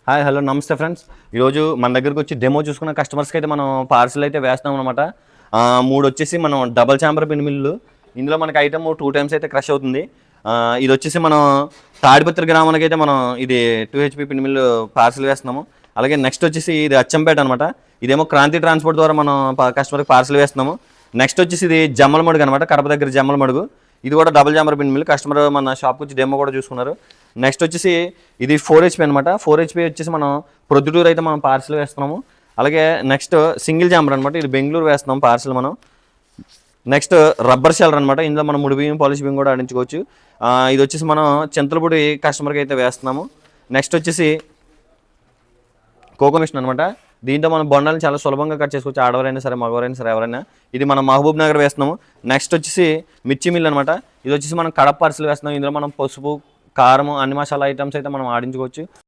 Hi hello నమస్తే friends. ఈరోజు మన దగ్గరకు వచ్చి డెమో చూసుకున్న కస్టమర్స్కి అయితే మనం పార్సిల్ అయితే వేస్తాం అనమాట. 3 వచ్చేసి మనం డబల్ ఛాంబర్ పిన్ మిల్లు. ఇందులో మనకి ఐటమ్ 2 టైమ్స్ అయితే క్రష్ అవుతుంది. ఇది వచ్చేసి మనం తాడిపత్రి గ్రామానికి అయితే మనం ఇది 2 HP పిన్ మిల్లు పార్సిల్ వేస్తున్నాము. అలాగే నెక్స్ట్ వచ్చేసి ఇది అచ్చంపేట అనమాట. ఇదేమో క్రాంతి ట్రాన్స్పోర్ట్ ద్వారా మనం కస్టమర్కి పార్సిల్ వేస్తున్నాము. నెక్స్ట్ వచ్చేసి ఇది జమ్మలమడుగు అనమాట, కడప దగ్గర జమ్మలమడుగు. ఇది కూడా double chamber pin mill. Customer మన షాప్కి వచ్చి డెమో కూడా చూసుకున్నారు. నెక్స్ట్ వచ్చేసి ఇది 4 HP అనమాట. 4 HP వచ్చేసి మనం ప్రొద్దుటూరు అయితే మనం పార్సిల్ వేస్తున్నాము. అలాగే నెక్స్ట్ సింగిల్ ఛాంబర్ అనమాట, ఇది బెంగళూరు వేస్తున్నాం పార్సిల్ మనం. నెక్స్ట్ రబ్బర్ షెల్లర్ అనమాట, ఇందులో మనం ముడి బియ్యం పాలిష్ బియ్యం కూడా ఆడించుకోవచ్చు. ఇది వచ్చేసి మనం చింతలపూడి కస్టమర్కి అయితే వేస్తున్నాము. నెక్స్ట్ వచ్చేసి కోకో మిషన్ అనమాట. దీంట్లో మనం బొండాలను చాలా సులభంగా కట్ చేసుకోవచ్చు, ఆడవారైనా సరే మగవారైనా సరే ఎవరైనా. ఇది మనం మహబూబ్ నగర్ వేస్తున్నాము. నెక్స్ట్ వచ్చేసి మిర్చి మిల్ అనమాట. ఇది వచ్చేసి మనం కడప పార్సిల్ వేస్తున్నాం. ఇందులో మనం పసుపు, కారం, అన్ని మసాలా ఐటమ్స్ అయితే మనం ఆడించుకోవచ్చు.